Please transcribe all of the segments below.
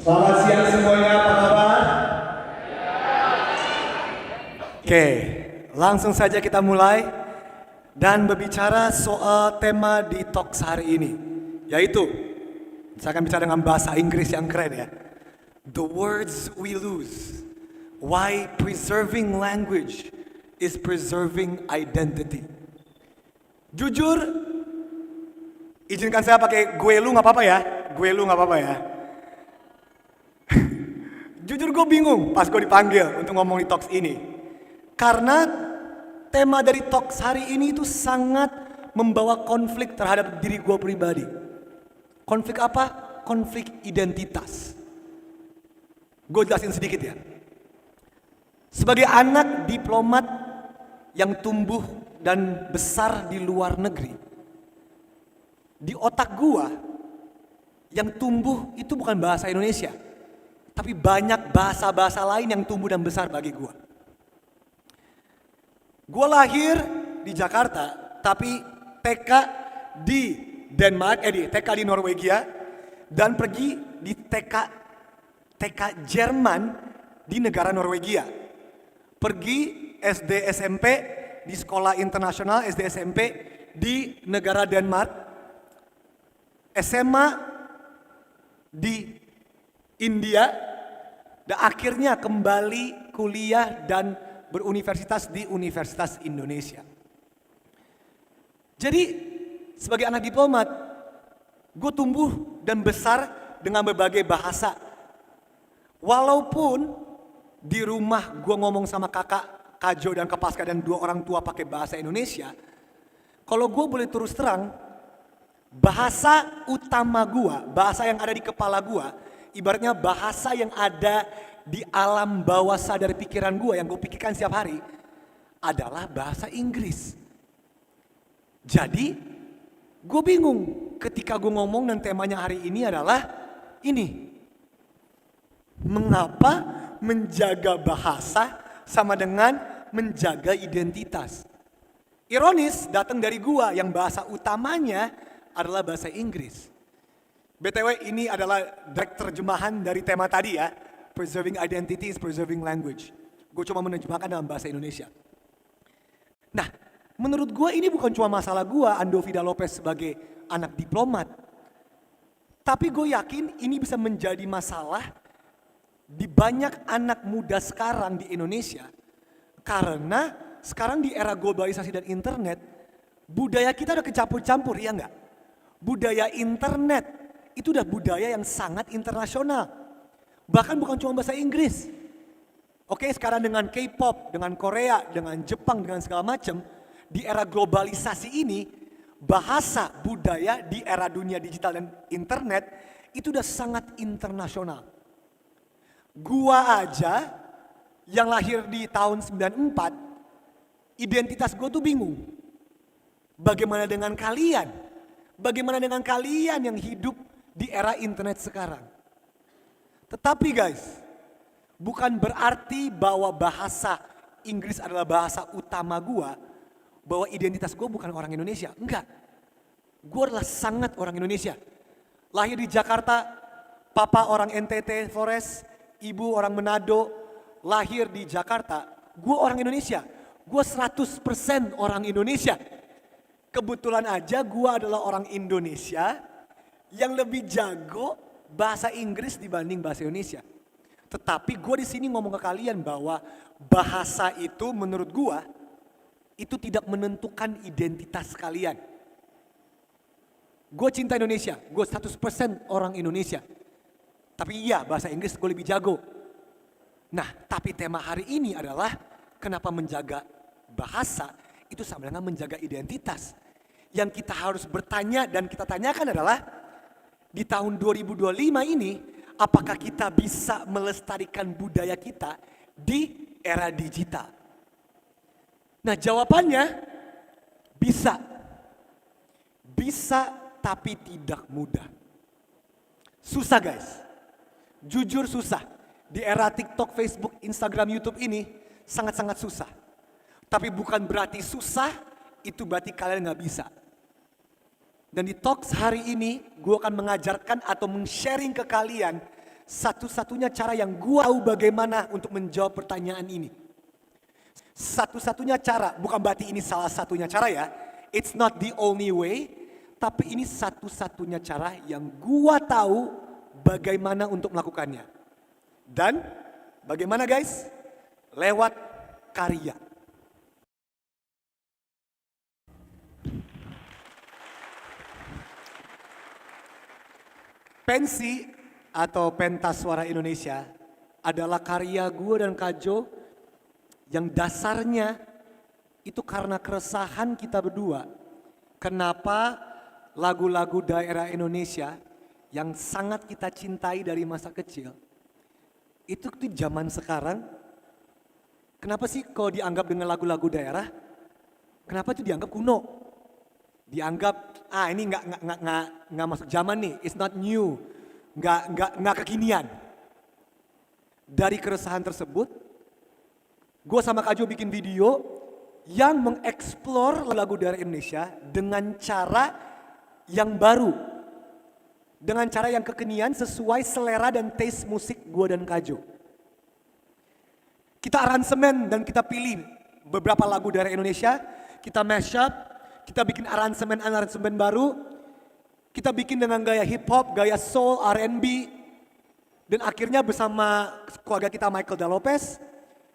Selamat siang semuanya, apa kabar? Oke, langsung saja kita mulai dan berbicara soal tema di Talks hari ini, yaitu saya akan bicara dengan bahasa Inggris yang keren ya. The words we lose, why preserving language is preserving identity. Jujur, izinkan saya pakai gue lu nggak apa-apa ya, gue lu nggak apa-apa ya. Jujur gue bingung pas gue dipanggil untuk ngomong di Talks ini. Karena tema dari Talks hari ini itu sangat membawa konflik terhadap diri gue pribadi. Konflik apa? Konflik identitas. Gue jelasin sedikit ya. Sebagai anak diplomat yang tumbuh dan besar di luar negeri, di otak gue yang tumbuh itu bukan bahasa Indonesia, tapi banyak bahasa-bahasa lain yang tumbuh dan besar bagi gue. Gue lahir di Jakarta, tapi TK di Denmark, TK di Norwegia, dan pergi di TK Jerman di negara Norwegia. Pergi SD SMP di sekolah internasional SD SMP di negara Denmark. SMA di India, dan akhirnya kembali kuliah dan beruniversitas di Universitas Indonesia. Jadi sebagai anak diplomat, gue tumbuh dan besar dengan berbagai bahasa. Walaupun di rumah gue ngomong sama kakak, Kajo dan Kapaska dan dua orang tua pakai bahasa Indonesia, kalau gue boleh terus terang, bahasa utama gue, bahasa yang ada di kepala gue, ibaratnya bahasa yang ada di alam bawah sadar pikiran gue yang gue pikirkan setiap hari adalah bahasa Inggris. Jadi gue bingung ketika gue ngomong dan temanya hari ini adalah ini. Mengapa menjaga bahasa sama dengan menjaga identitas? Ironis datang dari gue yang bahasa utamanya adalah bahasa Inggris. BTW ini adalah direct terjemahan dari tema tadi ya. Preserving identity is preserving language. Gue cuma menerjemahkan dalam bahasa Indonesia. Nah, menurut gue ini bukan cuma masalah gue, Ando Vida Lopez sebagai anak diplomat. Tapi gue yakin ini bisa menjadi masalah di banyak anak muda sekarang di Indonesia. Karena sekarang di era globalisasi dan internet, budaya kita udah kecampur-campur, ya enggak? Budaya internet itu udah budaya yang sangat internasional. Bahkan bukan cuma bahasa Inggris. Oke, sekarang dengan K-pop, dengan Korea, dengan Jepang, dengan segala macam, di era globalisasi ini, bahasa budaya di era dunia digital dan internet itu udah sangat internasional. Gua aja yang lahir di tahun 94, identitas gue tuh bingung. Bagaimana dengan kalian? Bagaimana dengan kalian yang hidup di era internet sekarang? Tetapi guys, bukan berarti bahwa bahasa Inggris adalah bahasa utama gua, bahwa identitas gua bukan orang Indonesia. Enggak, gua adalah sangat orang Indonesia. Lahir di Jakarta, papa orang NTT Flores, ibu orang Manado. Lahir di Jakarta, gua orang Indonesia. Gua 100% orang Indonesia. Kebetulan aja gua adalah orang Indonesia yang lebih jago bahasa Inggris dibanding bahasa Indonesia. Tetapi gue di sini ngomong ke kalian bahwa bahasa itu menurut gue itu tidak menentukan identitas kalian. Gue cinta Indonesia, gue 100% orang Indonesia. Tapi iya, bahasa Inggris gue lebih jago. Nah, tapi tema hari ini adalah kenapa menjaga bahasa itu sama dengan menjaga identitas. Yang kita harus bertanya dan kita tanyakan adalah di tahun 2025 ini, apakah kita bisa melestarikan budaya kita di era digital? Nah, jawabannya bisa. Bisa tapi tidak mudah. Susah guys. Jujur susah. Di era TikTok, Facebook, Instagram, YouTube ini sangat-sangat susah. Tapi bukan berarti susah, itu berarti kalian gak bisa. Dan di Talks hari ini, gue akan mengajarkan atau men-sharing ke kalian satu-satunya cara yang gua tahu bagaimana untuk menjawab pertanyaan ini. Satu-satunya cara, bukan berarti ini salah satunya cara ya. It's not the only way, tapi ini satu-satunya cara yang gua tahu bagaimana untuk melakukannya. Dan bagaimana guys? Lewat karya. Pensi atau Pentas Suara Indonesia adalah karya gue dan Kajo yang dasarnya itu karena keresahan kita berdua. Kenapa lagu-lagu daerah Indonesia yang sangat kita cintai dari masa kecil itu tuh zaman sekarang, kenapa sih kalau dianggap dengan lagu-lagu daerah, kenapa itu dianggap kuno? Dianggap ini nggak masuk zaman nih, it's not new, nggak kekinian. Dari keresahan tersebut, gue sama Kak Jo bikin video yang mengeksplor lagu daerah Indonesia dengan cara yang baru, dengan cara yang kekinian sesuai selera dan taste musik gue dan Kak Jo. Kita aransemen dan kita pilih beberapa lagu daerah Indonesia, kita mash up. Kita bikin aransemen baru, kita bikin dengan gaya hip hop, gaya soul, R&B, dan akhirnya bersama keluarga kita Michael Da Lopez,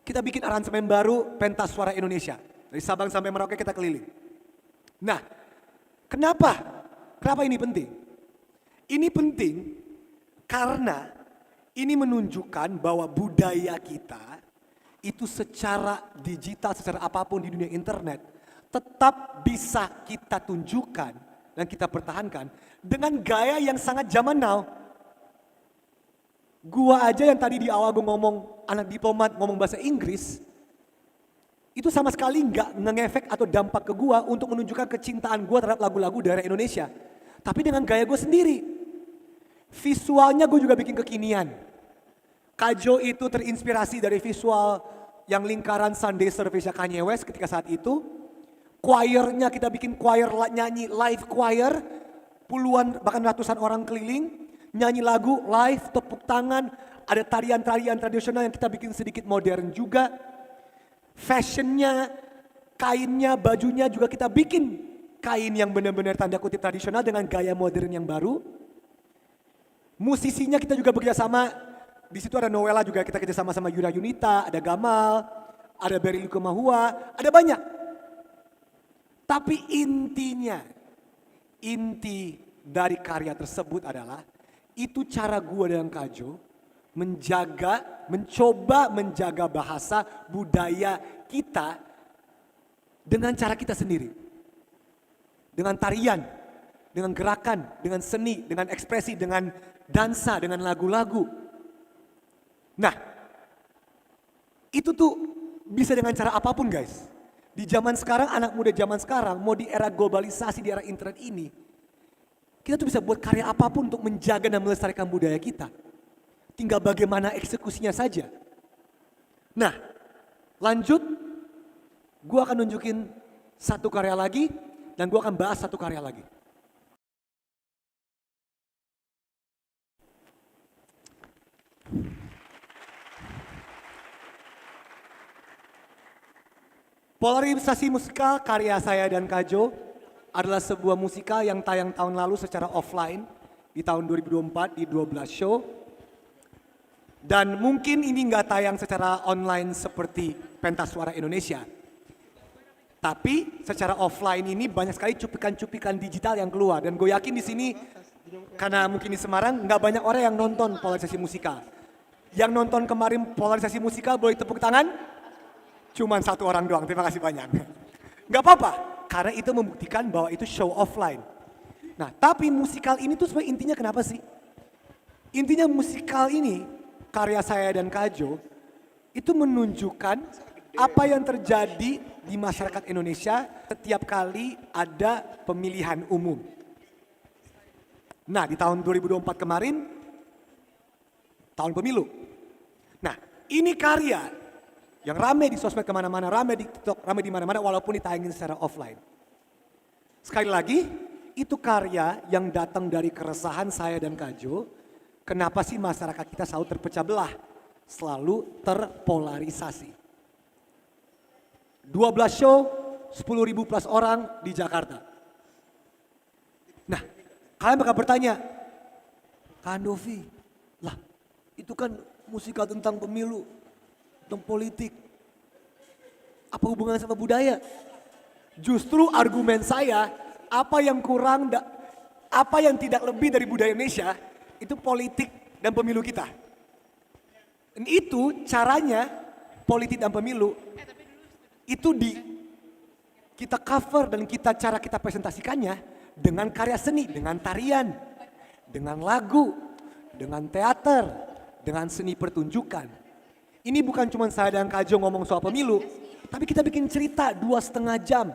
kita bikin aransemen baru Pentas Suara Indonesia. Dari Sabang sampai Merauke kita keliling. Nah, kenapa ini penting? Ini penting karena ini menunjukkan bahwa budaya kita itu secara digital, secara apapun di dunia internet, tetap bisa kita tunjukkan dan kita pertahankan dengan gaya yang sangat zaman now. Gua aja yang tadi di awal gue ngomong anak diplomat ngomong bahasa Inggris, itu sama sekali nggak ngefek atau dampak ke gua untuk menunjukkan kecintaan gua terhadap lagu-lagu daerah Indonesia. Tapi dengan gaya gue sendiri. Visualnya gue juga bikin kekinian. Kajo itu terinspirasi dari visual yang lingkaran Sunday Service Kanye West ketika saat itu. Choirnya kita bikin choir nyanyi live choir, puluhan bahkan ratusan orang keliling, nyanyi lagu live, tepuk tangan, ada tarian-tarian tradisional yang kita bikin sedikit modern juga. Fashionnya, kainnya, bajunya juga kita bikin kain yang benar-benar tanda kutip tradisional dengan gaya modern yang baru. Musisinya kita juga bekerjasama, di situ ada Noella juga kita kerjasama sama Yura Yunita, ada Gamal, ada Berry Likumahua, ada banyak. Tapi inti dari karya tersebut adalah itu cara gue dan Kajo mencoba menjaga bahasa budaya kita dengan cara kita sendiri. Dengan tarian, dengan gerakan, dengan seni, dengan ekspresi, dengan dansa, dengan lagu-lagu. Nah, itu tuh bisa dengan cara apapun guys. Di zaman sekarang, anak muda zaman sekarang, mau di era globalisasi, di era internet ini, kita tuh bisa buat karya apapun untuk menjaga dan melestarikan budaya kita. Tinggal bagaimana eksekusinya saja. Nah, lanjut, gue akan nunjukin satu karya lagi, dan gue akan bahas satu karya lagi. Polarisasi musikal karya saya dan Kajo adalah sebuah musikal yang tayang tahun lalu secara offline di tahun 2024 di 12 show. Dan mungkin ini nggak tayang secara online seperti Pentas Suara Indonesia. Tapi secara offline ini banyak sekali cuplikan-cuplikan digital yang keluar. Dan gue yakin di sini, karena mungkin di Semarang nggak banyak orang yang nonton polarisasi musikal. Yang nonton kemarin polarisasi musikal boleh tepuk tangan? Cuman satu orang doang, terima kasih banyak. Gak apa-apa, karena itu membuktikan bahwa itu show offline. Nah, tapi musikal ini tuh sebenarnya intinya kenapa sih? Intinya musikal ini, karya saya dan Kajo, itu menunjukkan apa yang terjadi di masyarakat Indonesia setiap kali ada pemilihan umum. Nah, di tahun 2024 kemarin, tahun pemilu. Nah, ini karya yang rame di sosmed kemana-mana, rame di TikTok, rame di mana-mana walaupun ditayangin secara offline. Sekali lagi, itu karya yang datang dari keresahan saya dan Kajo Kenapa sih masyarakat kita selalu terpecah belah? Selalu terpolarisasi. 12 show, 10.000 plus orang di Jakarta. Nah, kalian bakal bertanya, Kak Andovi, lah itu kan musikal tentang pemilu, tentang politik. Apa hubungannya sama budaya? Justru argumen saya, apa yang kurang, apa yang tidak lebih dari budaya Indonesia, itu politik dan pemilu kita. Dan itu caranya, politik dan pemilu, itu kita cover dan cara kita presentasikannya dengan karya seni, dengan tarian, dengan lagu, dengan teater, dengan seni pertunjukan. Ini bukan cuma saya dan Kak Jo ngomong soal pemilu, tapi kita bikin cerita 2,5 jam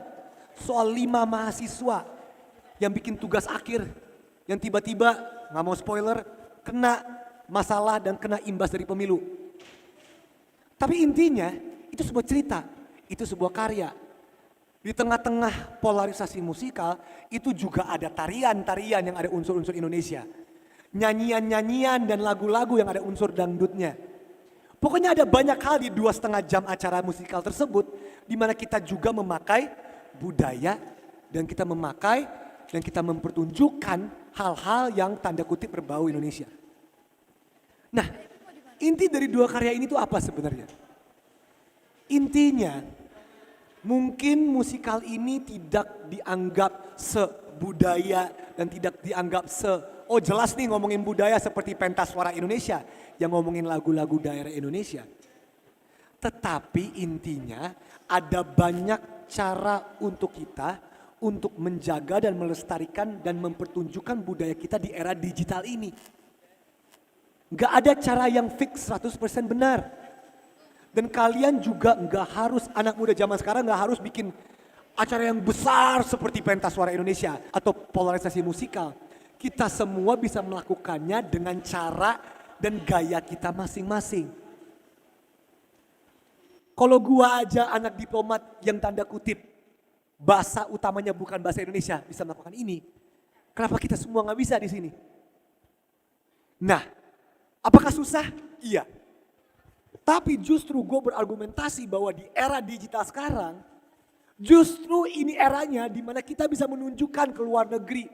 soal 5 mahasiswa yang bikin tugas akhir, yang tiba-tiba, nggak mau spoiler, kena masalah dan kena imbas dari pemilu. Tapi intinya itu sebuah cerita, itu sebuah karya. Di tengah-tengah polarisasi musikal itu juga ada tarian-tarian yang ada unsur-unsur Indonesia. Nyanyian-nyanyian dan lagu-lagu yang ada unsur dangdutnya. Pokoknya ada banyak hal di 2,5 jam acara musikal tersebut di mana kita juga memakai budaya dan kita memakai dan kita mempertunjukkan hal-hal yang tanda kutip berbau Indonesia. Nah, inti dari 2 karya ini tuh apa sebenarnya? Intinya, mungkin musikal ini tidak dianggap sebudaya dan tidak dianggap oh jelas nih ngomongin budaya seperti pentas suara Indonesia yang ngomongin lagu-lagu daerah Indonesia. Tetapi intinya ada banyak cara untuk kita untuk menjaga dan melestarikan dan mempertunjukkan budaya kita di era digital ini. Gak ada cara yang fix 100% benar. Dan kalian juga gak harus, anak muda zaman sekarang gak harus bikin acara yang besar seperti pentas suara Indonesia atau polarisasi musikal. Kita semua bisa melakukannya dengan cara dan gaya kita masing-masing. Kalau gua aja anak diplomat yang tanda kutip bahasa utamanya bukan bahasa Indonesia bisa melakukan ini, kenapa kita semua nggak bisa di sini? Nah, apakah susah? Iya. Tapi justru gue berargumentasi bahwa di era digital sekarang, justru ini eranya di mana kita bisa menunjukkan ke luar negeri,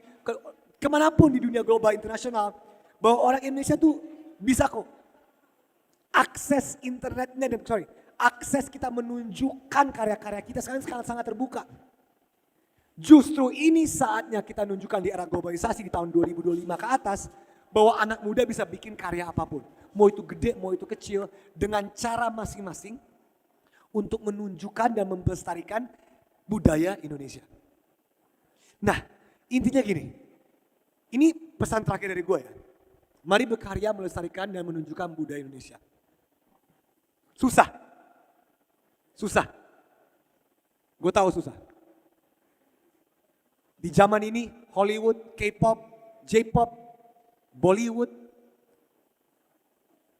kemanapun di dunia global internasional, bahwa orang Indonesia tuh bisa kok. Akses internetnya dan akses kita menunjukkan karya-karya kita sekarang sangat terbuka. Justru ini saatnya kita nunjukkan di era globalisasi di tahun 2025 ke atas, bahwa anak muda bisa bikin karya apapun. Mau itu gede, mau itu kecil, dengan cara masing-masing untuk menunjukkan dan melestarikan budaya Indonesia. Nah, intinya gini, ini pesan terakhir dari gue ya. Mari berkarya melestarikan dan menunjukkan budaya Indonesia. Susah. Susah. Gue tahu susah. Di zaman ini Hollywood, K-pop, J-pop, Bollywood,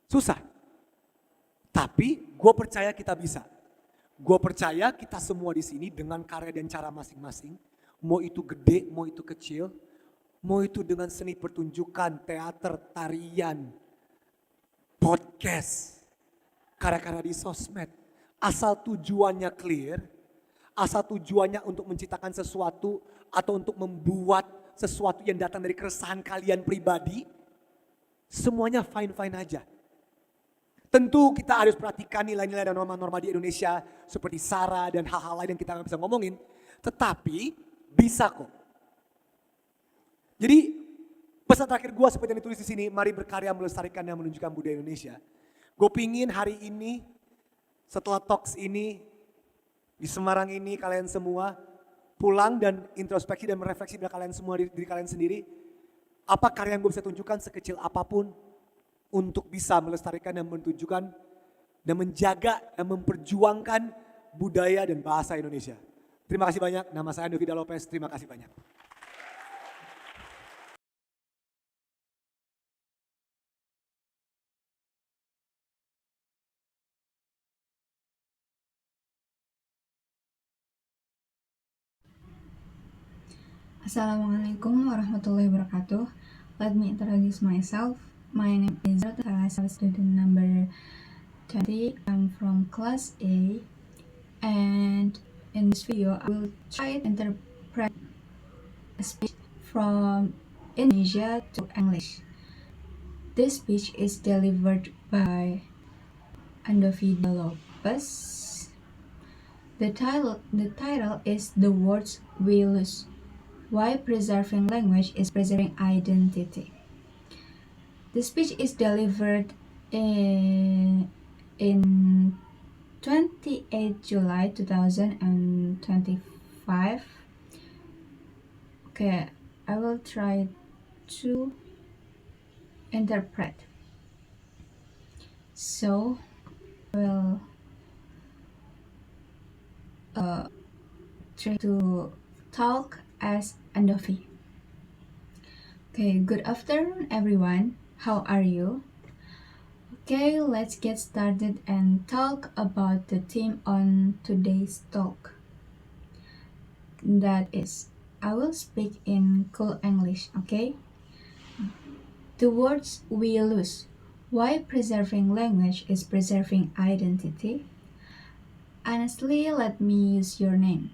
susah. Tapi gue percaya kita bisa. Gue percaya kita semua di sini dengan karya dan cara masing-masing. Mau itu gede, mau itu kecil. Mau itu dengan seni pertunjukan, teater, tarian, podcast, karya-karya di sosmed. Asal tujuannya clear, asal tujuannya untuk menciptakan sesuatu atau untuk membuat sesuatu yang datang dari keresahan kalian pribadi, semuanya fine-fine aja. Tentu kita harus perhatikan nilai-nilai dan norma-norma di Indonesia seperti SARA dan hal-hal lain yang kita nggak bisa ngomongin, tetapi bisa kok. Jadi pesan terakhir gue seperti yang ditulis di sini, mari berkarya melestarikan dan menunjukkan budaya Indonesia. Gue pingin hari ini, setelah talks ini, di Semarang ini kalian semua pulang dan introspeksi dan merefleksi dari kalian semua, diri kalian sendiri. Apa karya yang gue bisa tunjukkan sekecil apapun untuk bisa melestarikan dan menunjukkan dan menjaga dan memperjuangkan budaya dan bahasa Indonesia. Terima kasih banyak, nama saya Andovi Lopez, terima kasih banyak. Assalamualaikum warahmatullahi wabarakatuh. Let me introduce myself. My name is Natasha, student number 20. I'm from class A, and in this video I will try to interpret a speech from Indonesia to English. This speech is delivered by Andovi Lopez. The title is The Words We Lose. Why Preserving Language is Preserving Identity. The speech is delivered in 28 July 2025. Okay, I will try to interpret. So, I will try to talk as Andovi. Okay, good afternoon everyone. How are you? Okay, let's get started and talk about the theme on today's talk. That is, I will speak in cool English, okay? The words we lose. Why preserving language is preserving identity? Honestly, let me use your name.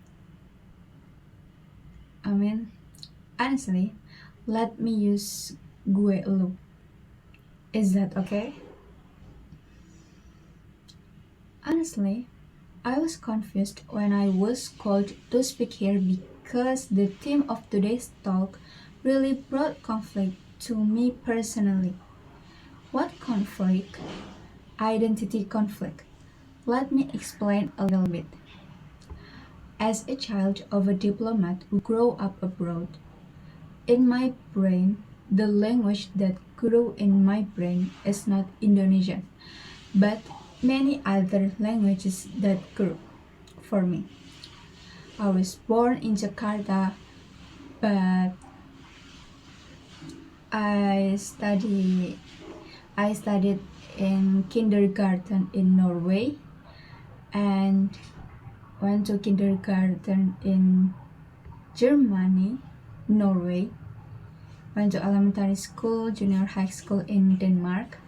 Honestly, let me use gue lu. Is that okay? Honestly, I was confused when I was called to speak here because the theme of today's talk really brought conflict to me personally. What conflict? Identity conflict. Let me explain a little bit. As a child of a diplomat who grew up abroad, in my brain, the language that grew in my brain is not Indonesian, but many other languages that grew for me. I was born in Jakarta, but I studied in kindergarten in Norway and went to kindergarten in Germany, Norway, went to elementary school, junior high school in Denmark,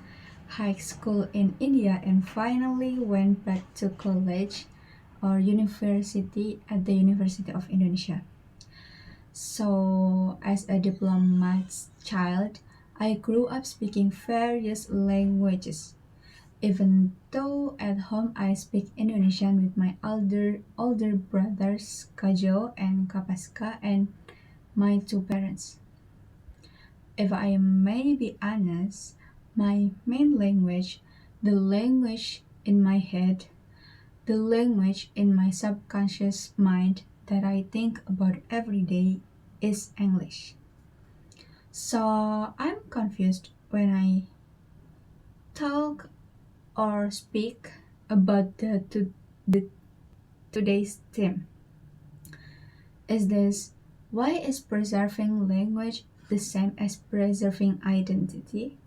high school in India, and finally went back to college or university at the University of Indonesia. So, as a diplomat's child, I grew up speaking various languages. Even though at home I speak Indonesian with my older brothers Kajo and Kapaska and my two parents. If I may be honest, my main language, the language in my head, the language in my subconscious mind that I think about every day is English. So I'm confused when I talk or speak about the today's theme. Is this why is preserving language the same as preserving identity?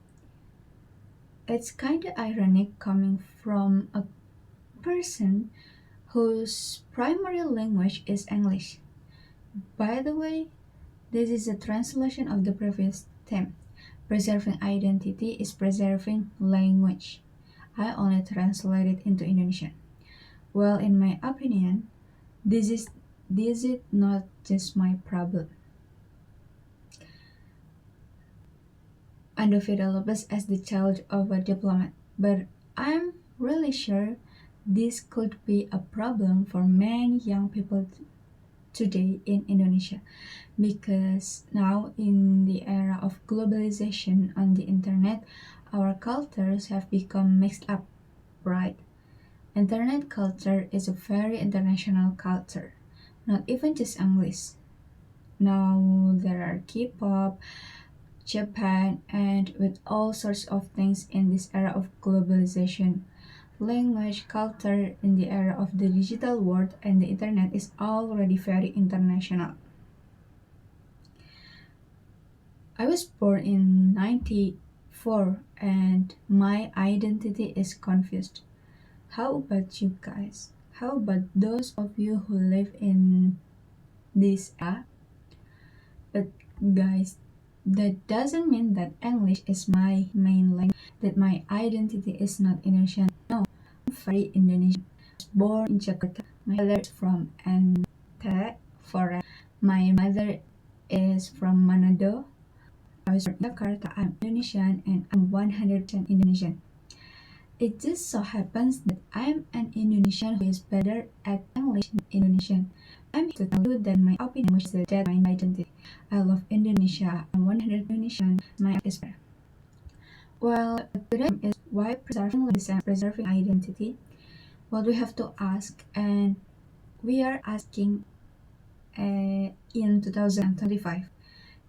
It's kind of ironic coming from a person whose primary language is English. By the way, this is a translation of the previous theme. Preserving identity is preserving language. I only translate it into Indonesian. Well, in my opinion, this is not just my problem. Andovi Lopez as the child of a diplomat, but I'm really sure this could be a problem for many young people today in Indonesia, because now in the era of globalization on the internet, our cultures have become mixed up, right? Internet culture is a very international culture, not even just English. Now there are K-pop, Japan, and with all sorts of things in this era of globalization. Language, culture in the era of the digital world and the internet is already very international. I was born in 94 and my identity is confused. How about you guys? How about those of you who live in this era? But guys, That doesn't mean that English is my main language, that my identity is not Indonesian. No, I'm very Indonesian. I was born in Jakarta. My father is from Ente, Forest. My mother is from Manado. I was born in Jakarta. I'm Indonesian and I'm 100% Indonesian. It just so happens that I'm an Indonesian who is better at English than Indonesian. I'm here to tell you that my opinion is that my identity. I love Indonesia. I'm 100 Indonesian. My is better. Well, today is why preserving language and preserving identity. What we have to ask, and we are asking in 2025,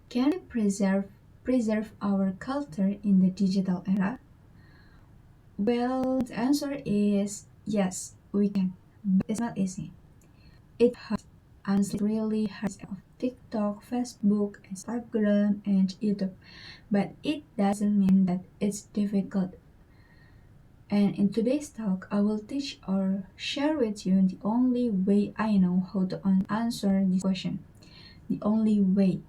can we preserve our culture in the digital era? Well, the answer is yes, we can, but it's not easy. It hurts, honestly, it really hurts of TikTok, Facebook, Instagram, and YouTube, but it doesn't mean that it's difficult. And in today's talk, I will teach or share with you the only way I know how to answer this question. The only way.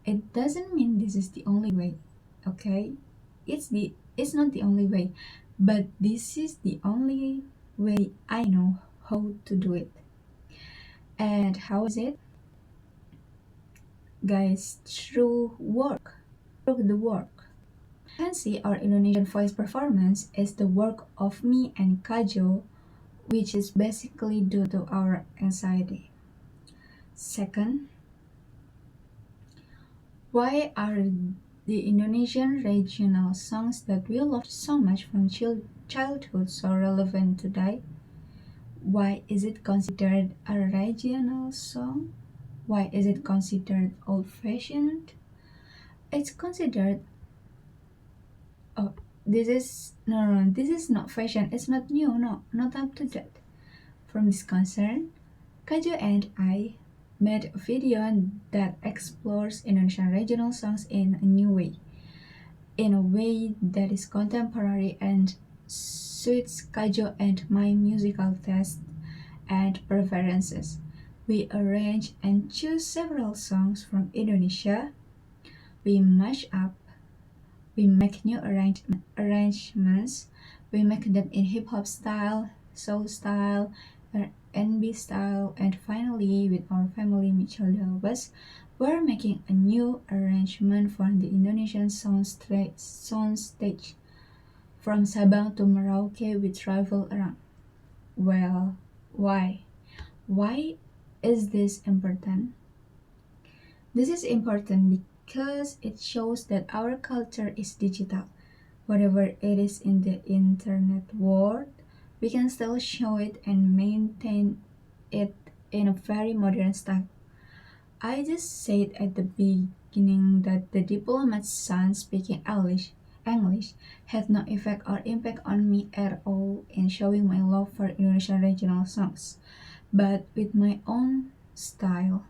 It doesn't mean this is the only way, okay? It's not the only way, but this is the only way I know how to do it. And how is it? Guys, through work. Through the work. Fancy our Indonesian voice performance is the work of me and Kajo, which is basically due to our anxiety. Second, why are the Indonesian regional songs that we loved so much from childhood so relevant today? Why is it considered a regional song? Why is it considered old-fashioned? It's considered, oh, this is not fashion, it's not new, no, not up to that. From this concern, Kaju and I made a video that explores Indonesian regional songs in a new way, in a way that is contemporary and suits Kaju and my musical taste and preferences. We arrange and choose several songs from Indonesia. We mash up, we make new arrangements, we make them in hip hop style, soul style, R&B style, and finally, with our family Mitchell Delbas, we're making a new arrangement for the Indonesian soundstage. From Sabang to Merauke, we travel around. Well, why? Why is this important? This is important because it shows that our culture is digital. Whatever it is in the internet world, we can still show it and maintain it in a very modern style. I just said at the beginning that the diplomat's son speaking English had no effect or impact on me at all in showing my love for Indonesian regional songs. But with my own style,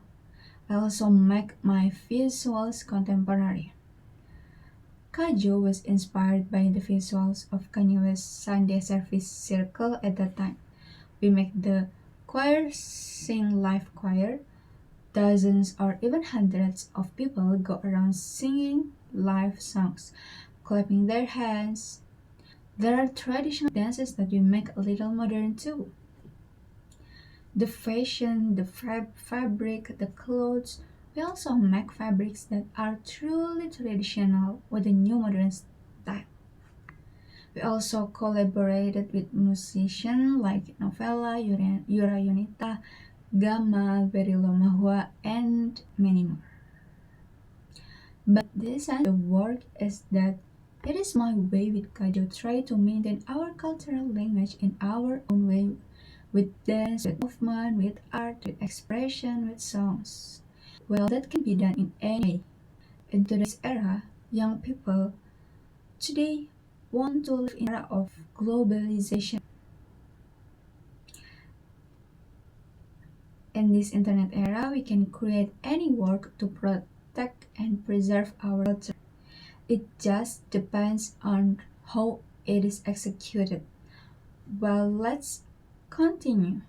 I also make my visuals contemporary. Kaju was inspired by the visuals of Kanye West's Sunday Service Circle at that time. We make the choir sing live choir. Dozens or even hundreds of people go around singing live songs, clapping their hands. There are traditional dances that we make a little modern too. The fashion, the fabric, the clothes. We also make fabrics that are truly traditional with a new modern style. We also collaborated with musicians like Novella, Yura Yunita, Gamal, Berilo Mahua, and many more. But this and the work is that it is my way with Kajo try to maintain our cultural language in our own way with dance, with movement, with art, with expression, with songs. Well, that can be done in any way. In today's era, young people today want to live in an era of globalization. In this internet era, we can create any work to protect and preserve our culture. It just depends on how it is executed. Well, let's continue.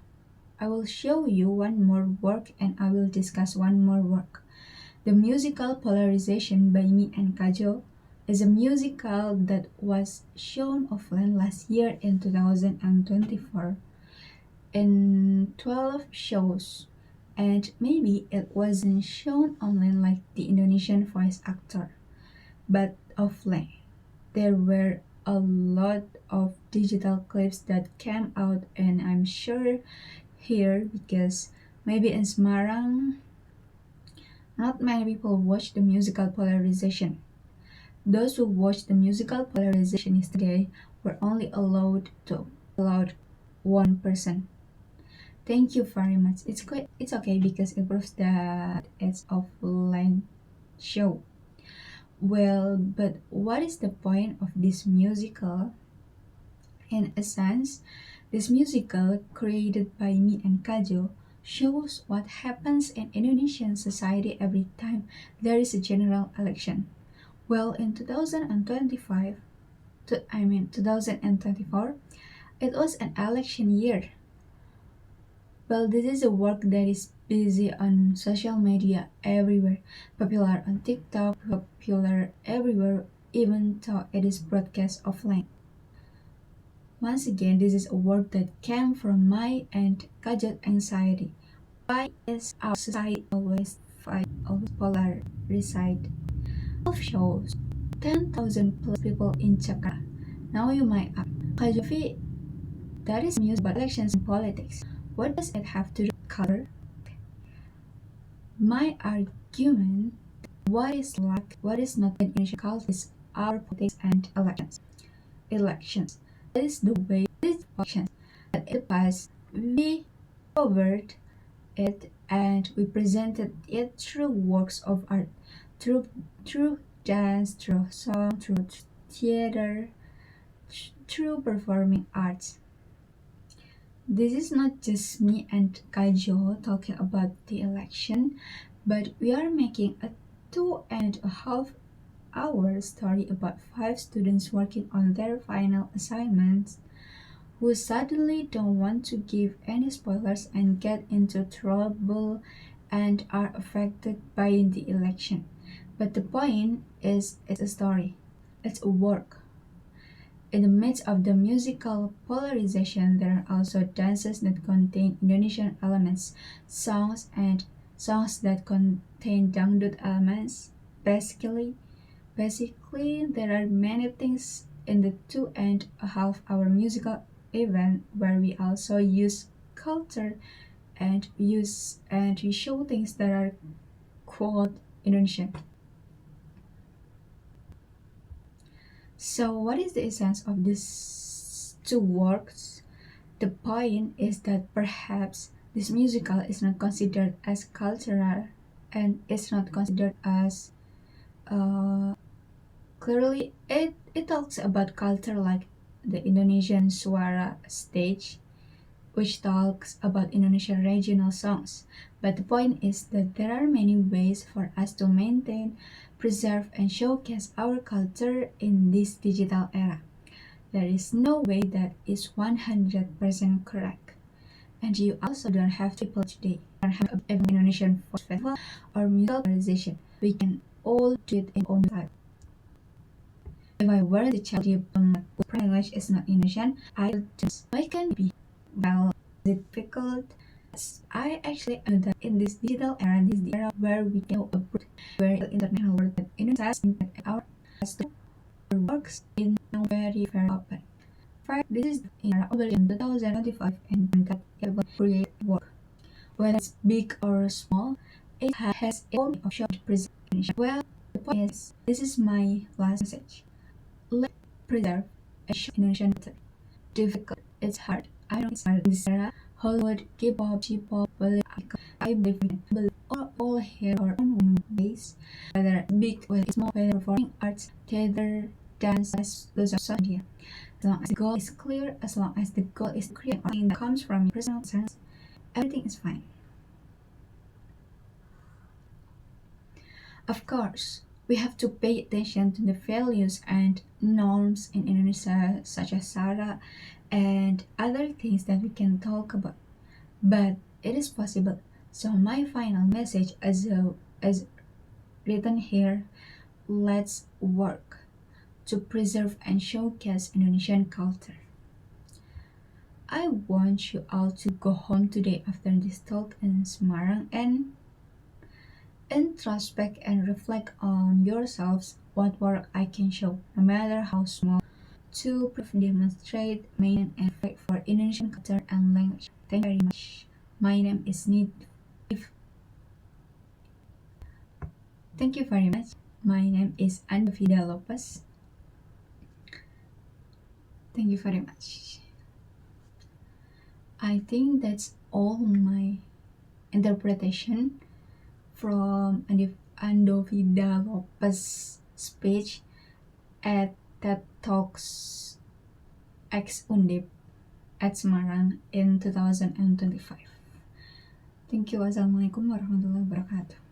I will show you one more work and I will discuss one more work. The musical Polarization by me and Kajo is a musical that was shown offline last year in 2024 in 12 shows, and maybe it wasn't shown online like the Indonesian voice actor, but offline. There were a lot of digital clips that came out, and I'm sure here because maybe in Semarang, not many people watch the musical Polarization. Those who watched the musical Polarization yesterday were only allowed 1%. Thank you very much. It's okay because it proves that it's offline show. Well, but what is the point of this musical? In a sense, this musical created by me and Kajo shows what happens in Indonesian society every time there is a general election. Well, in 2025, 2024, it was an election year. Well, this is a work that is busy on social media everywhere, popular on TikTok, popular everywhere, even though it is broadcast offline. Once again, this is a work that came from my and Kajat anxiety. Why is our society always polarized? 12 shows, 10,000 plus people in Jakarta. Now you might ask, Kajovi, that is music about elections and politics. What does it have to do with color? My argument, what is not in Indonesian culture is our politics and elections. Elections. That is the way these elections. But in the past, we covered it and we presented it through works of art, through dance, through song, through theater, through performing arts. This is not just me and Kaijo talking about the election, but we are making a 2.5 hour story about 5 students working on their final assignments who suddenly don't want to give any spoilers and get into trouble and are affected by the election. But the point is, it's a story, it's a work. In the midst of the musical Polarization, there are also dances that contain Indonesian elements, songs that contain dangdut elements. Basically, there are many things in the 2.5 hour musical event where we also use culture and we show things that are quote Indonesian. So, what is the essence of these two works? The point is that perhaps this musical is not considered as cultural and it's not considered as clearly it talks about culture like the Indonesian Suara stage, which talks about Indonesian regional songs. But the point is that there are many ways for us to maintain, preserve, and showcase our culture in this digital era. There is no way that is 100% correct. And you also don't have people today. You don't have an Indonesian folk festival or musical organization. We can all do it in own time. If I were the child whose language is not Indonesian, I would just why can't it be? Well, difficult. I actually know that in this digital era, this is the era where we can go abroad, where the international world that Indonesia has impact our works in a very open. Fact, this is the era of in 2025 and that it will create work. Whether it's big or small, it has its own option to presentation. Well, the point is, this is my last message. Let's preserve a show Indonesian culture. Difficult, it's hard. I know it's hard in this era. Hollywood, K-pop, J-pop, I believe all have our own ways, whether big, whether it's small, whether performing arts, theater, dance, those are social media. As long as the goal is clear, as long as the goal is clear, and that comes from your personal sense, everything is fine. Of course, we have to pay attention to the values and norms in Indonesia, such as Sara and other things that we can talk about. But it is possible. So my final message as written here, let's work to preserve and showcase Indonesian culture. I want you all to go home today after this talk in Semarang and introspect and reflect on yourselves what work I can show, no matter how small, to demonstrate, maintain, and fight for Indonesian culture and language. Thank you very much. My name is Nid. Thank you very much. My name is Andovida Lopez. Thank you very much. I think that's all my interpretation from Andovida Lopez speech at TED Talks X Undip at Semarang in 2025. Thank you. Wassalamualaikum warahmatullahi wabarakatuh.